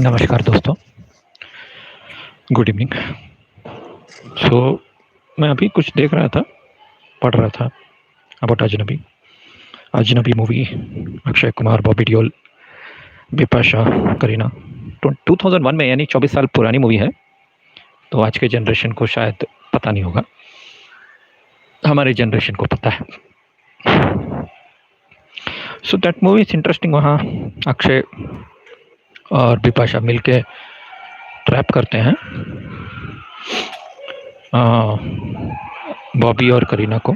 नमस्कार दोस्तों, good evening. मैं अभी कुछ देख रहा था, पढ़ रहा था अबाउट अजनबी। अजनबी मूवी, अक्षय कुमार, बॉबी देओल, बिपाशा, करीना। 2001 में, यानी 24 साल पुरानी मूवी है। तो आज के जनरेशन को शायद पता नहीं होगा, हमारे जनरेशन को पता है। So that movie is interesting. वहाँ अक्षय और बिपाशा मिलके ट्रैप करते हैं बॉबी और करीना को।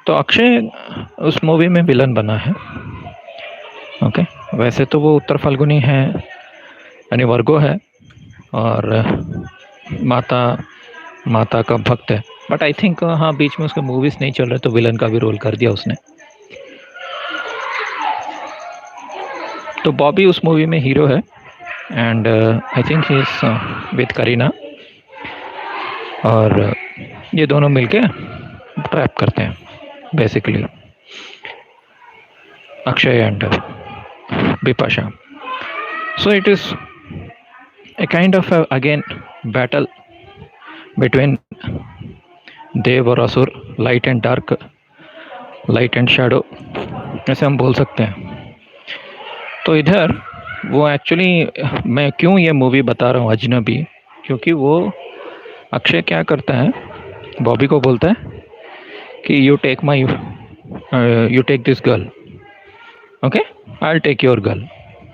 तो अक्षय उस मूवी में विलन बना है। ओके, वैसे तो वो उत्तर फाल्गुनी है, यानी वर्गो है, और माता का भक्त है। बट आई थिंक हाँ, बीच में उसके मूवीज नहीं चल रहे तो विलन का भी रोल कर दिया उसने। तो बॉबी उस मूवी में हीरो है, and I think he is with Kareena, और ये दोनों मिलके ट्रैप करते हैं basically, Akshay and Bipasha. So it is a kind of again battle between देव और असुर, light and dark, light and shadow, ऐसे हम बोल सकते हैं. तो इधर वो एक्चुअली मैं क्यों ये मूवी बता रहा हूँ अजनबी, क्योंकि वो अक्षय क्या करता है, बॉबी को बोलता है कि you take this girl, okay, I will take your girl,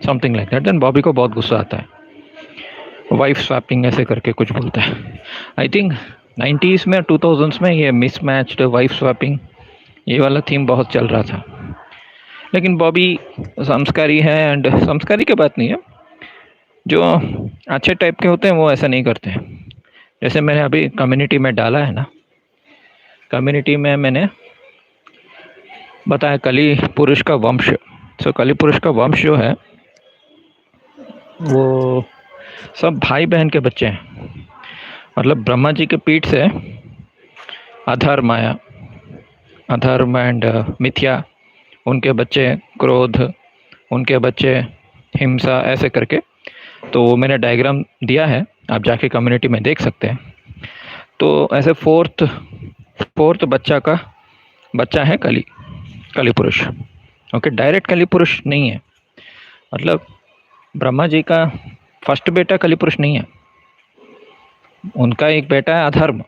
something like that. Then Bobby को बहुत गुस्सा आता है, वाइफ स्वैपिंग ऐसे करके कुछ बोलता है. आई थिंक 90s में, 2000s में ये मिसमैच्ड वाइफ स्वैपिंग, ये वाला थीम बहुत चल रहा था. लेकिन बॉबी संस्कारी है, एंड संस्कारी की बात नहीं है, जो अच्छे टाइप के होते हैं वो ऐसा नहीं करते हैं. जैसे मैंने अभी कम्युनिटी में डाला है ना, कम्युनिटी में मैंने बताया कली पुरुष का वंश. सो कली पुरुष का वंश जो है वो सब भाई बहन के बच्चे हैं. मतलब ब्रह्मा जी के पीठ से अधर्म आया, अधर्म एंड मिथ्या, उनके बच्चे क्रोध, उनके बच्चे हिंसा, ऐसे करके. तो वो मैंने डायग्राम दिया है, आप जाके कम्युनिटी में देख सकते हैं. तो ऐसे फोर्थ बच्चा है कली पुरुष. ओके, डायरेक्ट कली पुरुष नहीं है, मतलब ब्रह्मा जी का फर्स्ट बेटा कली पुरुष नहीं है, उनका एक बेटा है अधर्म,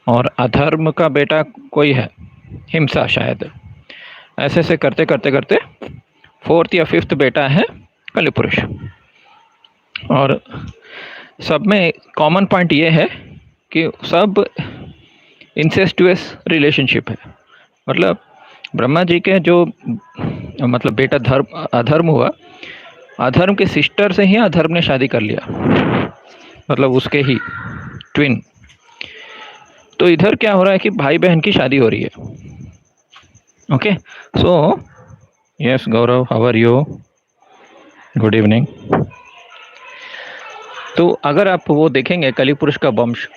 और अधर्म का बेटा कोई है हिंसा शायद. ऐसे ऐसे करते करते करते फोर्थ या फिफ्थ बेटा है कली पुरुष. और सब में कॉमन पॉइंट ये है कि सब इंसेस्टुअस रिलेशनशिप है. मतलब ब्रह्मा जी के जो मतलब बेटा अधर्म हुआ, अधर्म के सिस्टर से ही अधर्म ने शादी कर लिया, मतलब उसके ही ट्विन. तो इधर क्या हो रहा है कि भाई बहन की शादी हो रही है. Okay, so yes Gaurav, how are you, good evening. तो अगर आप वो देखेंगे कली पुरुष का वंश,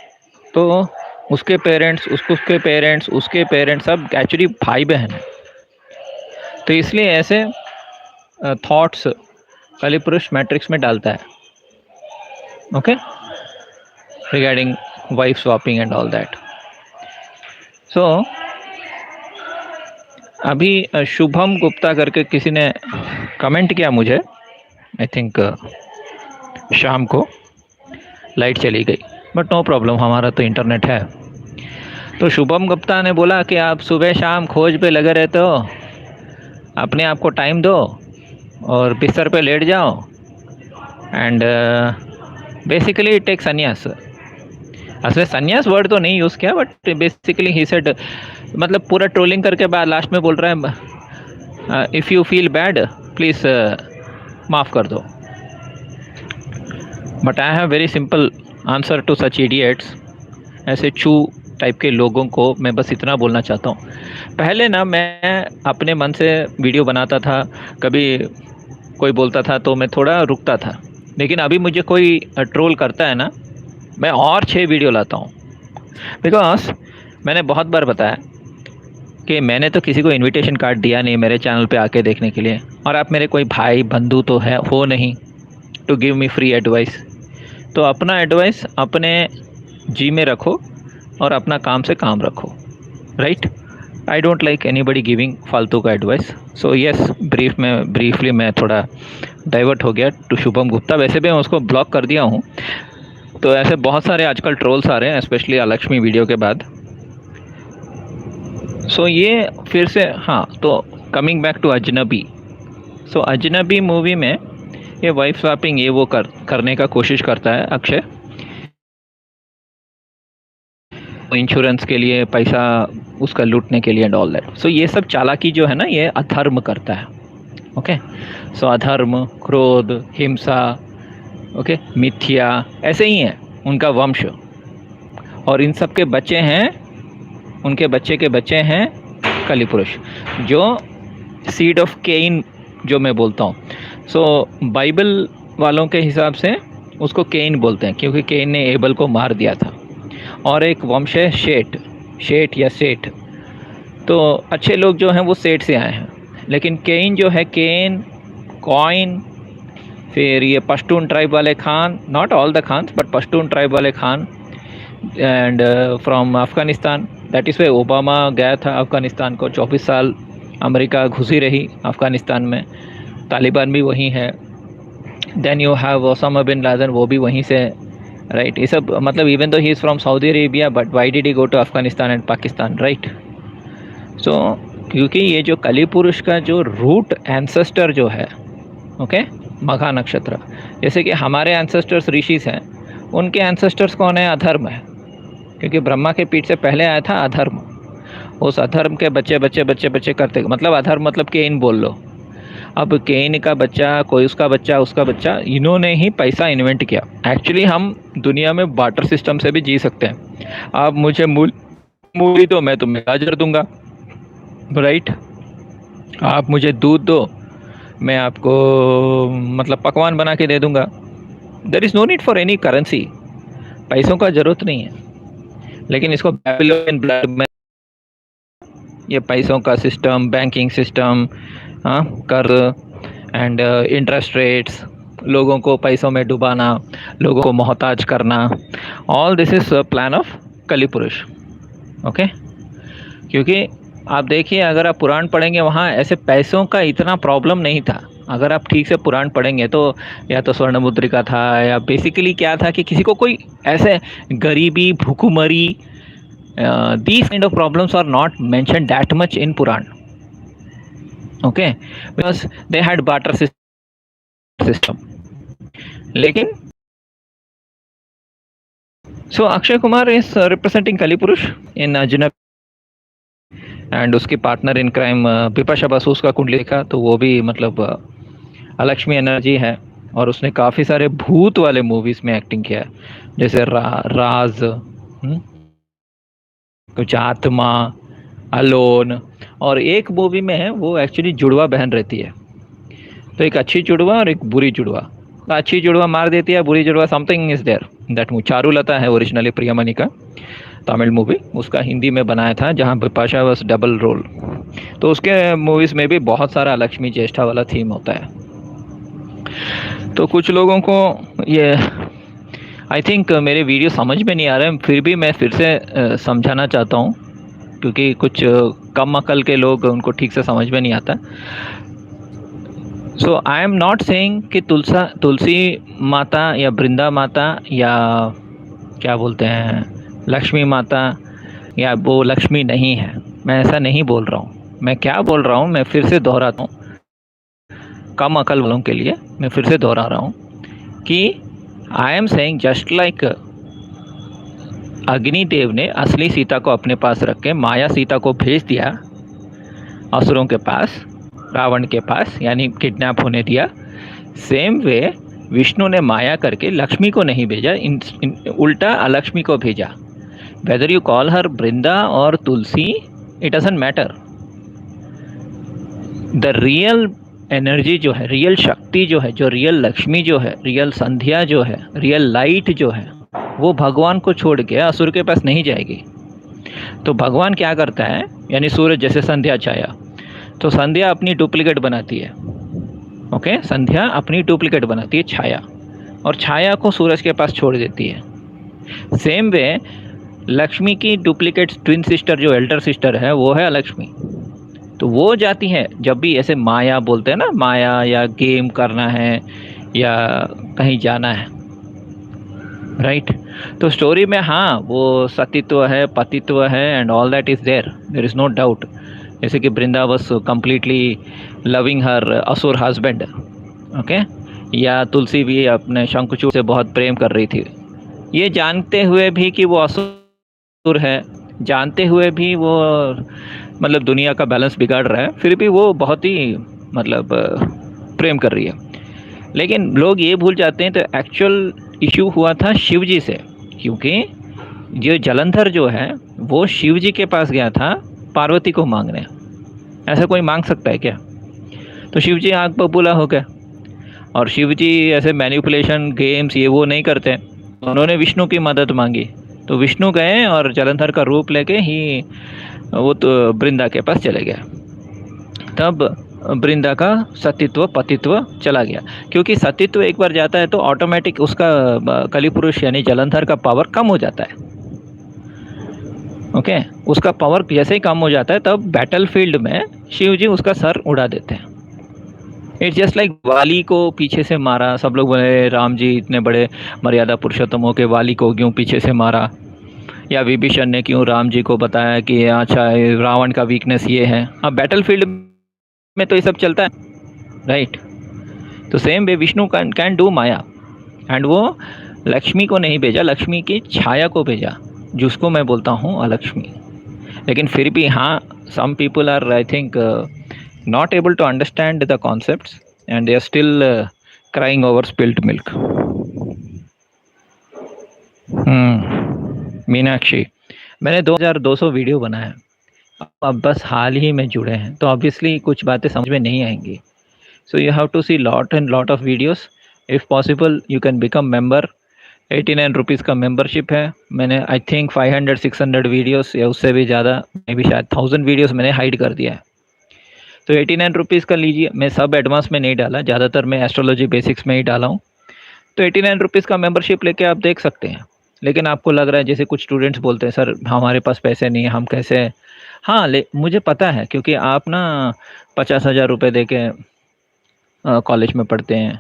तो उसके पेरेंट्स, उसके पेरेंट्स सब एक्चुअली भाई बहन है. तो इसलिए ऐसे थॉट्स कली पुरुष मैट्रिक्स में डालता है, okay, regarding wife swapping and all that. So अभी शुभम गुप्ता करके किसी ने कमेंट किया मुझे, आई थिंक शाम को, लाइट चली गई, बट नो प्रॉब्लम, हमारा तो इंटरनेट है. तो शुभम गुप्ता ने बोला कि आप सुबह शाम खोज पे लगे रहते हो, अपने आप को टाइम दो और बिस्तर पे लेट जाओ, एंड बेसिकली टेक संन्यास. असले संन्यास वर्ड तो नहीं यूज़ किया, बट बेसिकली ही सेड, मतलब पूरा ट्रोलिंग करके बाद लास्ट में बोल रहा है if you feel bad please माफ़ कर दो. But I have very simple answer to such idiots. ऐसे चू टाइप के लोगों को मैं बस इतना बोलना चाहता हूँ. पहले ना मैं अपने मन से वीडियो बनाता था, कभी कोई बोलता था तो मैं थोड़ा रुकता था, लेकिन अभी मुझे कोई ट्रोल करता है ना, मैं और 6 वीडियो लाता हूँ. बिकॉज मैंने बहुत बार बताया कि मैंने तो किसी को इनविटेशन कार्ड दिया नहीं मेरे चैनल पे आके देखने के लिए, और आप मेरे कोई भाई बंधु तो हो नहीं, to give me free advice. तो अपना एडवाइस अपने जी में रखो और अपना काम से काम रखो, right. I don't like anybody giving फालतू का एडवाइस। सो यस, ब्रीफली मैं थोड़ा डाइवर्ट हो गया टू शुभम गुप्ता। वैसे भी मैं उसको ब्लॉक कर दिया हूँ। तो ऐसे बहुत सारे आजकल ट्रोल्स आ रहे हैं, स्पेशली अलक्ष्मी वीडियो के बाद। सो ये फिर से, हाँ, तो कमिंग बैक टू अजनबी। सो अजनबी मूवी में ये वाइफ स्वैपिंग ये वो करने का कोशिश करता है अक्षय, इंश्योरेंस के लिए, पैसा उसका लूटने के लिए एंड ऑल दैट। सो ये सब चालाकी जो है ना, ये अधर्म करता है। ओके, सो अधर्म, क्रोध, हिंसा, ओके, मिथ्या, ऐसे ही हैं उनका वंश। और इन सब के बच्चे हैं, उनके बच्चे के बच्चे हैं कली पुरुष, जो सीड ऑफ केन जो मैं बोलता हूँ। सो बाइबल वालों के हिसाब से उसको केन बोलते हैं, क्योंकि केन ने एबल को मार दिया था। और एक वंश है शेठ या सेठ। तो अच्छे लोग जो हैं वो सेठ से आए हैं, लेकिन केन जो है, केन, कॉइन, फिर ये पश्तून ट्राइब वाले Khan, not all the Khans but Pashtun tribe वाले Khan, and from Afghanistan. That is way Obama गया था अफ़गानिस्तान को। 24 साल अमेरिका घुसी रही अफ़गानिस्तान में, तालिबान भी वहीं है। Then you have Osama bin Laden, वो भी वहीं से, राइट। ये सब मतलब even though he is from Saudi Arabia, but why did he go to Afghanistan and Pakistan, right. So क्योंकि ये जो कली पुरुष का जो रूट एंसेस्टर जो है, ओके, मघा नक्षत्र, जैसे कि हमारे एंसेस्टर्स ऋषिस हैं, उनके एंसेस्टर्स कौन है? अधर्म है, क्योंकि ब्रह्मा के पीठ से पहले आया था अधर्म। उस अधर्म के बच्चे बच्चे बच्चे बच्चे करते, मतलब अधर्म मतलब केन बोल लो। अब केन का बच्चा, कोई उसका बच्चा, उसका बच्चा, इन्होंने ही पैसा इन्वेंट किया। एक्चुअली हम दुनिया में बार्टर सिस्टम से भी जी सकते हैं। आप मुझे मूली दो, मैं तुम्हें गाजर दूंगा, राइट। आप मुझे दूध दो, मैं आपको मतलब पकवान बना के दे दूंगा। There is no need for any currency, पैसों का ज़रूरत नहीं है। लेकिन इसको बैबिलोनियन ब्लड में ये पैसों का सिस्टम, बैंकिंग सिस्टम, हाँ, कर एंड इंटरेस्ट रेट्स, लोगों को पैसों में डुबाना, लोगों को मोहताज करना, all this is plan of कली पुरुष। ओके, क्योंकि आप देखिए, अगर आप पुराण पढ़ेंगे, वहाँ ऐसे पैसों का इतना प्रॉब्लम नहीं था। अगर आप ठीक से पुराण पढ़ेंगे तो या तो स्वर्ण मुद्रिका था, या बेसिकली क्या था कि किसी को कोई ऐसे गरीबी, भूखमरी, these kind of problems are not mentioned that much in Puran, okay, because they had barter system. लेकिन so Akshay Kumar is representing Kali Purush in Ajnab, and उसकी partner in crime Bipasha Basu, उसका कुंडली देखा तो वो भी मतलब अलक्ष्मी एनर्जी है, और उसने काफ़ी सारे भूत वाले मूवीज़ में एक्टिंग किया है, जैसे राज, कुछ आत्मा, अलोन, और एक मूवी में है वो एक्चुअली जुड़वा बहन रहती है। तो एक अच्छी जुड़वा और एक बुरी जुड़वा। तो अच्छी जुड़वा मार देती है, बुरी जुड़वा, something is there that movie. Charulata है ओरिजिनली प्रियमणि का तमिल मूवी, उसका हिंदी में बनाया था, जहाँ बिपाशा वाज डबल रोल। तो उसके मूवीज़ में भी बहुत सारा लक्ष्मी ज्येष्ठा वाला थीम होता है। तो कुछ लोगों को ये आई थिंक मेरे वीडियो समझ में नहीं आ रहे हैं, फिर भी मैं फिर से समझाना चाहता हूँ, क्योंकि कुछ कम अकल के लोग, उनको ठीक से समझ में नहीं आता। सो आई एम नॉट सेइंग कि तुलसी माता या वृंदा माता या क्या बोलते हैं लक्ष्मी माता या वो लक्ष्मी नहीं है, मैं ऐसा नहीं बोल रहा हूँ। मैं क्या बोल रहा हूँ, मैं फिर से दोहराता हूँ, कम अकल वालों के लिए मैं फिर से दोहरा रहा हूँ कि I am saying just like Agnidev ने असली सीता को अपने पास रख के माया सीता को भेज दिया असुरों के पास, रावण के पास, यानी किडनैप होने दिया। सेम वे विष्णु ने माया करके लक्ष्मी को नहीं भेजा, उल्टा अलक्ष्मी को भेजा। Whether you call her Vrinda और Tulsi, it doesn't matter. The real energy जो है, रियल शक्ति जो है, जो रियल लक्ष्मी जो है, रियल संध्या जो है, रियल लाइट जो है, वो भगवान को छोड़ के असुर के पास नहीं जाएगी। तो भगवान क्या करता है, यानी सूरज जैसे संध्या छाया, तो संध्या अपनी डुप्लीकेट बनाती है। ओके, संध्या अपनी डुप्लीकेट बनाती है छाया। और छाया को सूरज के पास छोड़ देती है। सेम वे लक्ष्मी की डुप्लीकेट ट्विन सिस्टर जो एल्डर सिस्टर है वो है अलक्ष्मी। तो वो जाती है जब भी ऐसे माया बोलते हैं ना, माया या गेम करना है या कहीं जाना है, राइट। तो स्टोरी में हाँ वो सतीत्व है, पतित्व है and all that is there is no doubt. जैसे कि Brinda was completely loving her असुर हस्बैंड, ओके। या तुलसी भी अपने शंकुचूड़ से बहुत प्रेम कर रही थी, ये जानते हुए भी कि वो असुर है, जानते हुए भी वो मतलब दुनिया का बैलेंस बिगाड़ रहा है, फिर भी वो बहुत ही मतलब प्रेम कर रही है। लेकिन लोग ये भूल जाते हैं, तो एक्चुअल इशू हुआ था शिव जी से, क्योंकि ये जलंधर जो है वो शिव जी के पास गया था पार्वती को मांगने। ऐसा कोई मांग सकता है क्या? तो शिव जी आग बबूला हो गए, और शिव जी ऐसे मैनिपुलेशन गेम्स ये वो नहीं करते। उन्होंने विष्णु की मदद मांगी, तो विष्णु गए और जलंधर का रूप लेके ही वो तो बृंदा के पास चले गए। तब बृंदा का सतीत्व पतित्व चला गया, क्योंकि सतीत्व एक बार जाता है तो ऑटोमेटिक उसका कली पुरुष यानी जलंधर का पावर कम हो जाता है, ओके। उसका पावर जैसे ही कम हो जाता है तब बैटलफील्ड में शिव जी उसका सर उड़ा देते हैं। इट्स जस्ट लाइक वाली को पीछे से मारा, सब लोग बोले राम जी इतने बड़े मर्यादा पुरुषोत्तम हो के वाली को क्यों पीछे से मारा, या विभीषण ने क्यों राम जी को बताया कि अच्छा रावण का वीकनेस ये है। अब बैटलफील्ड में तो ये सब चलता है, राइट। तो same way Vishnu can do Maya, and वो लक्ष्मी को नहीं भेजा, लक्ष्मी की छाया को भेजा, जिसको मैं बोलता हूँ अलक्ष्मी। लेकिन फिर भी हाँ, some people are I think not able to understand the concepts and they are still crying over spilt milk. Meenakshi, मैंने 2200 वीडियो बनाया है, अब बस हाल ही में जुड़े हैं तो ऑब्वियसली कुछ बातें समझ में नहीं आएंगी। So you have to see lot and lot of videos. If possible you can become member. 89 rupees का मेंबरशिप है। मैंने आई थिंक 500-600 वीडियोस या उससे भी ज़्यादा, मे भी शायद 1000 वीडियोस मैंने हाइड कर दिया है। तो 89 रुपीज़ का लीजिए। मैं सब एडवांस में नहीं डाला, ज़्यादातर मैं एस्ट्रोलॉजी बेसिक्स में ही डाला हूँ। तो 89 रुपीज़ का मेंबरशिप लेके आप देख सकते हैं। लेकिन आपको लग रहा है, जैसे कुछ स्टूडेंट्स बोलते हैं सर हमारे पास पैसे नहीं है, हम कैसे। हाँ मुझे पता है, क्योंकि आप ना 50,000 रुपये दे के कॉलेज में पढ़ते हैं।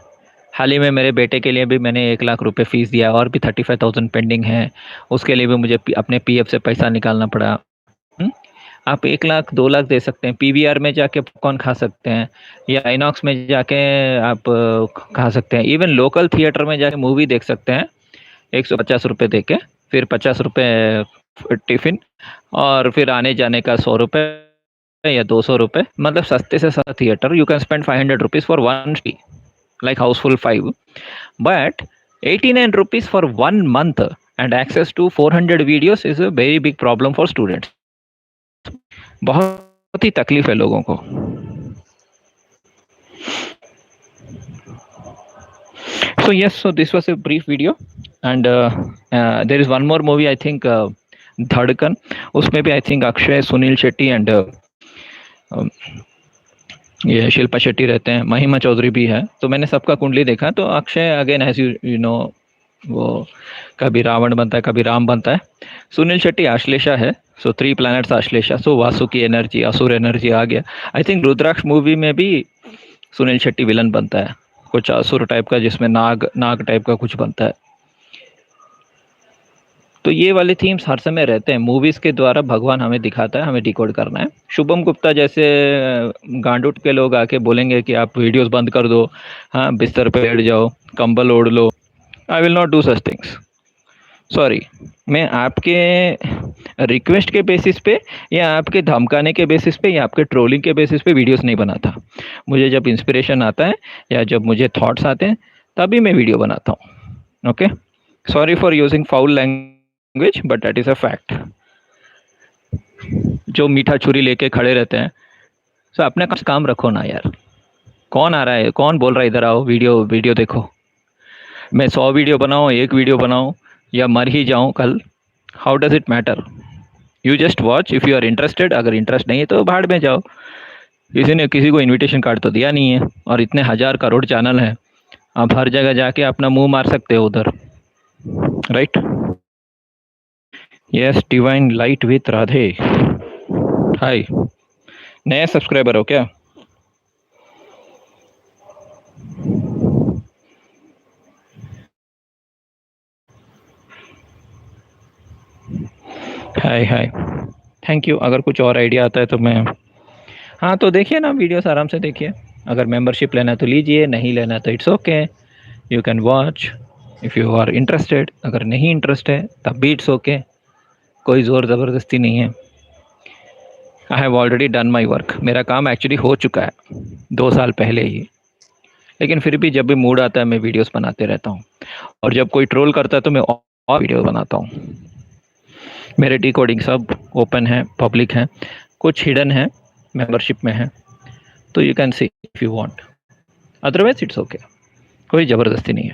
हाल ही में मेरे बेटे के लिए भी मैंने 1 लाख रुपये फ़ीस दिया, और भी 35,000 पेंडिंग है। उसके लिए भी मुझे अपने पीएफ से पैसा निकालना पड़ा। आप 1 लाख 2 लाख दे सकते हैं, पीवीआर में जाके पॉपकॉर्न खा सकते हैं, या आइनॉक्स में जाके आप खा सकते हैं। इवन लोकल थिएटर में जाके मूवी देख सकते हैं 150 रुपये दे के, फिर 50 रुपये टिफ़िन, और फिर आने जाने का 100 रुपये या 200 रुपये, मतलब सस्ते से सस्ता theatre. You can spend 500 rupees for one like Houseful 5, but 89 rupees for 1 month and access to 400 videos is a very big problem for students. बहुत ही तकलीफ है लोगों को। So yes, so this was a brief video and there is one more movie I think, धड़कन। उसमें भी I think Akshay, Sunil Shetty and ये शिल्पा शेट्टी रहते हैं, महिमा चौधरी भी है। तो मैंने सबका कुंडली देखा। तो Akshay again as you know वो कभी रावण बनता है, कभी राम बनता है। सुनील शेट्टी आश्लेषा है, सो 3 प्लैनेट्स आश्लेषा, सो वासु की एनर्जी, असुर एनर्जी आ गया। आई थिंक रुद्राक्ष मूवी में भी सुनील शेट्टी विलन बनता है, कुछ असुर टाइप का, जिसमें नाग टाइप का कुछ बनता है। तो ये वाले थीम्स हर समय रहते हैं मूवीज़ के द्वारा, भगवान हमें दिखाता है, हमें डिकोड करना है। शुभम गुप्ता जैसे गांडूट के लोग आके बोलेंगे कि आप वीडियोस बंद कर दो, हाँ बिस्तर पे लेट जाओ, कंबल ओढ़ लो। I will not do such things, sorry. मैं आपके रिक्वेस्ट के बेसिस पे या आपके धमकाने के बेसिस पे या आपके ट्रोलिंग के बेसिस पे वीडियोस नहीं बनाता। मुझे जब इंस्पिरेशन आता है या जब मुझे थॉट्स आते हैं तभी मैं वीडियो बनाता हूँ, okay. Sorry for using foul language but that is a fact. जो मीठा छुरी लेके खड़े रहते हैं, सो अपने काम रखो ना यार। कौन आ रहा है, कौन बोल रहा है इधर आओ वीडियो देखो। मैं 100 वीडियो बनाऊँ, 1 वीडियो बनाऊँ या मर ही जाऊँ कल, how does it matter. You just watch if you are interested. अगर इंटरेस्ट नहीं है तो भाड़ में जाओ। किसी ने किसी को इनविटेशन कार्ड तो दिया नहीं है, और इतने 1000 करोड़ चैनल हैं। आप हर जगह जाके अपना मुंह मार सकते हो उधर, right? Yes, divine light with Radhe. Hi, नए सब्सक्राइबर हो क्या? Hi hi, thank you. अगर कुछ और आइडिया आता है तो मैं, हाँ तो देखिए ना, वीडियोस आराम से देखिए। अगर मेंबरशिप लेना है तो लीजिए, नहीं लेना है तो it's okay, you can watch if you are interested. अगर नहीं इंटरेस्ट है तब भी इट्स ओके, कोई ज़ोर ज़बरदस्ती नहीं है। I have already done my work, मेरा काम एक्चुअली हो चुका है 2 साल पहले ही। लेकिन फिर भी जब भी मूड आता है मैं वीडियोस बनाते रहता हूँ, और जब कोई ट्रोल करता है तो मैं और वीडियो बनाता हूँ। मेरे डिकोडिंग सब ओपन है, पब्लिक है, कुछ हिडन है, मेंबरशिप में है, तो you can see if you want, otherwise it's okay, कोई ज़बरदस्ती नहीं है।